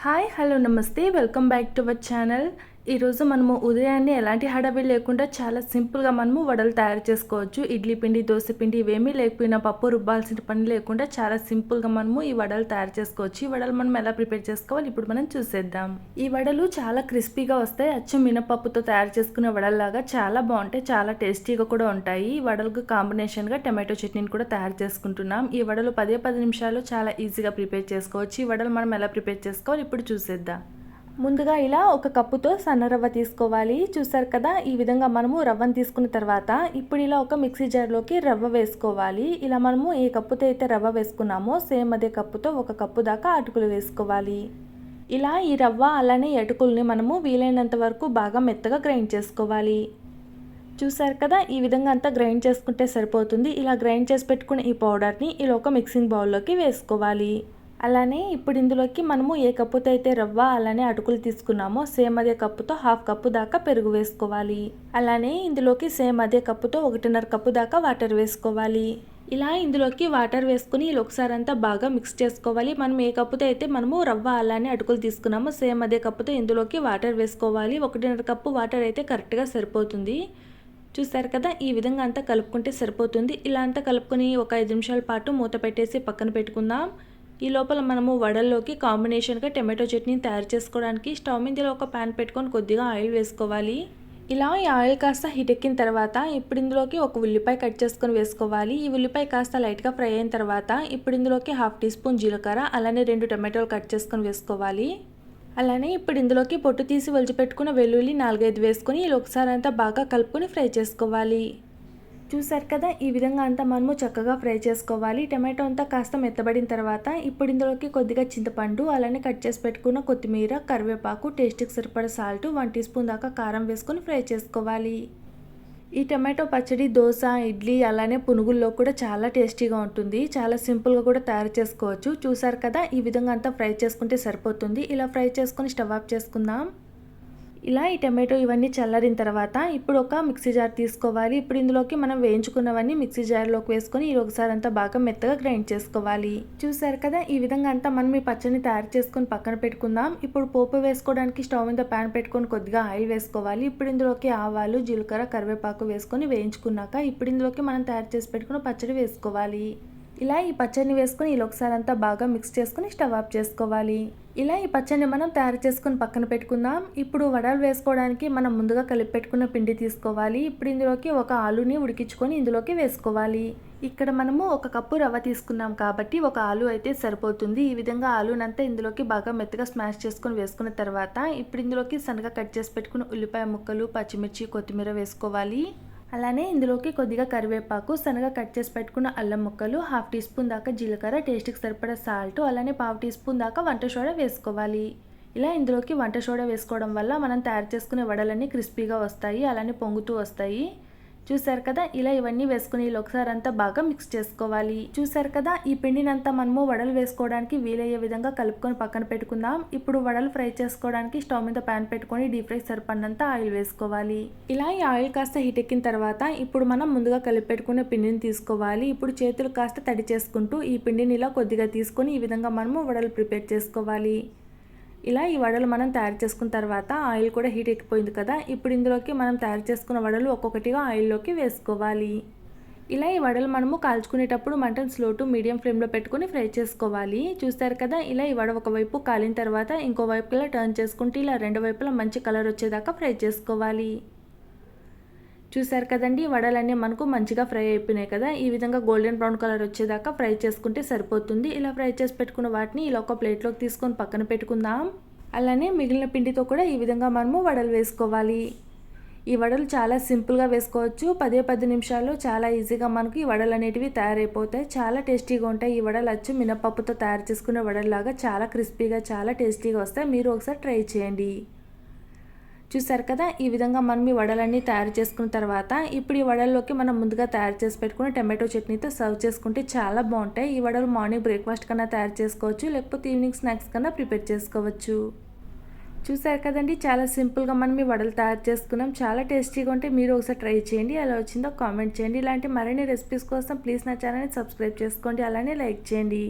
Hi hello నమస్తే welcome back to our channel. ఈరోజు మనము ఉదయాన్నే ఎలాంటి హడావిడి లేకుండా చాలా సింపుల్గా మనము వడలు తయారు చేసుకోవచ్చు. ఇడ్లీ పిండి, దోశ పిండి ఇవేమీ లేకపోయినా పప్పు రుబ్బాల్సిన పని లేకుండా చాలా సింపుల్గా మనము ఈ వడలు తయారు చేసుకోవచ్చు. ఈ వడలు మనం ఎలా ప్రిపేర్ చేసుకోవాలి ఇప్పుడు మనం చూసేద్దాం. ఈ వడలు చాలా క్రిస్పీగా వస్తాయి. అచ్చు మినపప్పుతో తయారు చేసుకునే వడల్లాగా చాలా బాగుంటాయి, చాలా టేస్టీగా కూడా ఉంటాయి. ఈ వడలకు కాంబినేషన్గా టమాటో చట్నీని కూడా తయారు చేసుకుంటున్నాం. ఈ వడలు 10 నిమిషాలు చాలా ఈజీగా ప్రిపేర్ చేసుకోవచ్చు. ఈ వడలు మనం ఎలా ప్రిపేర్ చేసుకోవాలి ఇప్పుడు చూసేద్దాం. ముందుగా ఇలా ఒక కప్పుతో సన్న రవ్వ తీసుకోవాలి. చూసారు కదా, ఈ విధంగా మనము రవ్వను తీసుకున్న తర్వాత ఇప్పుడు ఇలా ఒక మిక్సీ జార్లోకి రవ్వ వేసుకోవాలి. ఇలా మనము ఏ కప్పుతో అయితే రవ్వ వేసుకున్నామో సేమ్ అదే కప్పుతో ఒక కప్పు దాకా అటుకులు వేసుకోవాలి. ఇలా ఈ రవ్వ అలానే అటుకుల్ని మనము వీలైనంత వరకు బాగా మెత్తగా గ్రైండ్ చేసుకోవాలి. చూసారు కదా, ఈ విధంగా అంతా గ్రైండ్ చేసుకుంటే సరిపోతుంది. ఇలా గ్రైండ్ చేసి పెట్టుకున్న ఈ పౌడర్ని ఇలా ఒక మిక్సింగ్ బౌల్లోకి వేసుకోవాలి. అలానే ఇప్పుడు ఇందులోకి మనము ఏ కప్పుతో అయితే రవ్వ అలానే అటుకులు తీసుకున్నామో సేమ్ అదే కప్పుతో హాఫ్ కప్పు దాకా పెరుగు వేసుకోవాలి. అలానే ఇందులోకి సేమ్ అదే కప్పుతో 1.5 కప్పు దాకా వాటర్ వేసుకోవాలి. ఇలా ఇందులోకి వాటర్ వేసుకుని ఇలా ఒకసారి అంతా బాగా మిక్స్ చేసుకోవాలి. మనం ఏ కప్పుతో అయితే మనము రవ్వ అలానే అటుకులు తీసుకున్నామో సేమ్ అదే కప్పుతో ఇందులోకి వాటర్ వేసుకోవాలి. 1.5 కప్పు వాటర్ అయితే కరెక్ట్గా సరిపోతుంది. చూసారు కదా, ఈ విధంగా అంతా కలుపుకుంటే సరిపోతుంది. ఇలా అంతా కలుపుకొని ఒక 5 నిమిషాల పాటు మూత పెట్టేసి పక్కన పెట్టుకుందాం. ఈ లోపల మనము వడల్లోకి కాంబినేషన్గా టమాటో చట్నీని తయారు చేసుకోవడానికి స్టవ్ మీద ఒక ప్యాన్ పెట్టుకొని కొద్దిగా ఆయిల్ వేసుకోవాలి. ఇలా ఈ ఆయిల్ కాస్త హీట్ ఎక్కిన తర్వాత ఇప్పుడు ఇందులోకి ఒక ఉల్లిపాయ కట్ చేసుకొని వేసుకోవాలి. ఈ ఉల్లిపాయ కాస్త లైట్గా ఫ్రై అయిన తర్వాత ఇప్పుడు ఇందులోకి హాఫ్ టీ స్పూన్ జీలకర్ర అలానే 2 టమాటోలు కట్ చేసుకొని వేసుకోవాలి. అలానే ఇప్పుడు ఇందులోకి పొట్టు తీసి ఒలిచిపెట్టుకున్న వెల్లుల్లి 4-5 వేసుకొని ఇలా ఒకసారి అంతా బాగా కలుపుకొని ఫ్రై చేసుకోవాలి. చూసారు కదా, ఈ విధంగా అంతా మనము చక్కగా ఫ్రై చేసుకోవాలి. టమాటో అంతా కాస్త మెత్తబడిన తర్వాత ఇప్పుడు ఇందులోకి కొద్దిగా చింతపండు అలానే కట్ చేసి పెట్టుకున్న కొత్తిమీర, కరివేపాకు, టేస్ట్కి సరిపడా సాల్ట్, 1 టీ స్పూన్ దాకా కారం వేసుకొని ఫ్రై చేసుకోవాలి. ఈ టమాటో పచ్చడి దోశ, ఇడ్లీ అలానే పునుగుల్లో కూడా చాలా టేస్టీగా ఉంటుంది. చాలా సింపుల్గా కూడా తయారు చేసుకోవచ్చు. చూసారు కదా, ఈ విధంగా అంతా ఫ్రై చేసుకుంటే సరిపోతుంది. ఇలా ఫ్రై చేసుకొని స్టవ్ ఆఫ్ చేసుకుందాం. ఇలా ఈ టమాటో ఇవన్నీ చల్లారిన తర్వాత ఇప్పుడు ఒక మిక్సీ జార్ తీసుకోవాలి. ఇప్పుడు ఇందులోకి మనం వేయించుకున్నవన్నీ మిక్సీ జార్లోకి వేసుకొని ఒకసారి అంతా బాగా మెత్తగా గ్రైండ్ చేసుకోవాలి. చూసారు కదా, ఈ విధంగా అంతా మనం ఈ పచ్చడిని తయారు చేసుకొని పక్కన పెట్టుకుందాం. ఇప్పుడు పోపు వేసుకోవడానికి స్టవ్ మీద ప్యాన్ పెట్టుకొని కొద్దిగా ఆయిల్ వేసుకోవాలి. ఇప్పుడు ఇందులోకి ఆవాలు, జీలకర్ర, కరివేపాకు వేసుకొని వేయించుకున్నాక ఇప్పుడు ఇందులోకి మనం తయారు చేసి పెట్టుకున్న పచ్చడి వేసుకోవాలి. ఇలా ఈ పచ్చడిని వేసుకొని ఇలా ఒకసారి అంతా బాగా మిక్స్ చేసుకుని స్టవ్ ఆఫ్ చేసుకోవాలి. ఇలా ఈ పచ్చడిని మనం తయారు చేసుకుని పక్కన పెట్టుకుందాం. ఇప్పుడు వడలు వేసుకోవడానికి మనం ముందుగా కలిపి పెట్టుకున్న పిండి తీసుకోవాలి. ఇప్పుడు ఇందులోకి ఒక ఆలుని ఉడికించుకొని ఇందులోకి వేసుకోవాలి. ఇక్కడ మనము 1 కప్పు రవ్వ తీసుకున్నాం కాబట్టి 1 ఆలు అయితే సరిపోతుంది. ఈ విధంగా ఆలునంతా ఇందులోకి బాగా మెత్తగా స్మాష్ చేసుకొని వేసుకున్న తర్వాత ఇప్పుడు ఇందులోకి సన్నగా కట్ చేసి పెట్టుకున్న ఉల్లిపాయ ముక్కలు, పచ్చిమిర్చి, కొత్తిమీర వేసుకోవాలి. అలానే ఇందులోకి కొద్దిగా కరివేపాకు, సన్నగా కట్ చేసి పెట్టుకున్న అల్లం ముక్కలు, హాఫ్ టీ స్పూన్ దాకా జీలకర్ర, టేస్ట్కి సరిపడా సాల్ట్, అలానే పావు టీ స్పూన్ దాకా వంట సోడా వేసుకోవాలి. ఇలా ఇందులోకి వంట సోడా వేసుకోవడం వల్ల మనం తయారు చేసుకునే వడలన్నీ క్రిస్పీగా వస్తాయి, అలానే పొంగుతూ వస్తాయి. చూసారు కదా, ఇలా ఇవన్నీ వేసుకుని ఇలా ఒకసారి అంతా బాగా మిక్స్ చేసుకోవాలి. చూసారు కదా, ఈ పిండినంతా మనము వడలు వేసుకోవడానికి వీలయ్యే విధంగా కలుపుకొని పక్కన పెట్టుకుందాం. ఇప్పుడు వడలు ఫ్రై చేసుకోవడానికి స్టవ్ మీద ప్యాన్ పెట్టుకొని డీప్ ఫ్రై సరిపడినంత ఆయిల్ వేసుకోవాలి. ఇలా ఈ ఆయిల్ కాస్త హీట్ ఎక్కిన తర్వాత ఇప్పుడు మనం ముందుగా కలిపి పెట్టుకున్న పిండిని తీసుకోవాలి. ఇప్పుడు చేతులు కాస్త తడి చేసుకుంటూ ఈ పిండిని ఇలా కొద్దిగా తీసుకొని ఈ విధంగా మనము వడలు ప్రిపేర్ చేసుకోవాలి. ఇలా ఈ వడలు మనం తయారు చేసుకున్న తర్వాత ఆయిల్ కూడా హీట్ ఎక్కిపోయింది కదా, ఇప్పుడు ఇందులోకి మనం తయారు చేసుకున్న వడలు ఒక్కొక్కటిగా ఆయిల్లోకి వేసుకోవాలి. ఇలా ఈ వడలు మనము కాల్చుకునేటప్పుడు మంటను స్లో టు మీడియం ఫ్లేమ్లో పెట్టుకుని ఫ్రై చేసుకోవాలి. చూస్తారు కదా, ఇలా ఈ వడ ఒకవైపు కాలిన తర్వాత ఇంకో వైపులా టర్న్ చేసుకుంటూ ఇలా 2 వైపులా మంచి కలర్ వచ్చేదాకా ఫ్రై చేసుకోవాలి. చూసారు కదండి, వడలన్నీ మనకు మంచిగా ఫ్రై అయిపోయినాయి కదా. ఈ విధంగా గోల్డెన్ బ్రౌన్ కలర్ వచ్చేదాకా ఫ్రై చేసుకుంటే సరిపోతుంది. ఇలా ఫ్రై చేసి పెట్టుకున్న వాటిని ఇలా ఒక ప్లేట్లోకి తీసుకొని పక్కన పెట్టుకుందాం. అలానే మిగిలిన పిండితో కూడా ఈ విధంగా మనము వడలు వేసుకోవాలి. ఈ వడలు చాలా సింపుల్గా వేసుకోవచ్చు. 10 నిమిషాల్లో చాలా ఈజీగా మనకు ఈ వడలు అనేటివి తయారైపోతాయి. చాలా టేస్టీగా ఉంటాయి. ఈ వడలు అచ్చు మినపప్పుతో తయారు చేసుకునే వడల్లాగా చాలా క్రిస్పీగా, చాలా టేస్టీగా వస్తాయి. మీరు ఒకసారి ట్రై చేయండి. చూసారు కదా, ఈ విధంగా మనం ఈ వడలన్నీ తయారు చేసుకున్న తర్వాత ఇప్పుడు ఈ వడల్లోకి మనం ముందుగా తయారు చేసి పెట్టుకుని టమాటో చట్నీతో సర్వ్ చేసుకుంటే చాలా బాగుంటాయి. ఈ వడలు మార్నింగ్ బ్రేక్ఫాస్ట్ కన్నా తయారు చేసుకోవచ్చు, లేకపోతే ఈవినింగ్ స్నాక్స్ కన్నా ప్రిపేర్ చేసుకోవచ్చు. చూసారు కదండి, చాలా సింపుల్గా మనం ఈ వడలు తయారు చేసుకున్నాం. చాలా టేస్టీగా ఉంటే మీరు ఒకసారి ట్రై చేయండి. ఎలా వచ్చిందో కామెంట్ చేయండి. ఇలాంటి మరిన్ని రెసిపీస్ కోసం ప్లీజ్ నా ఛానల్ని సబ్స్క్రైబ్ చేసుకోండి, అలానే లైక్ చేయండి.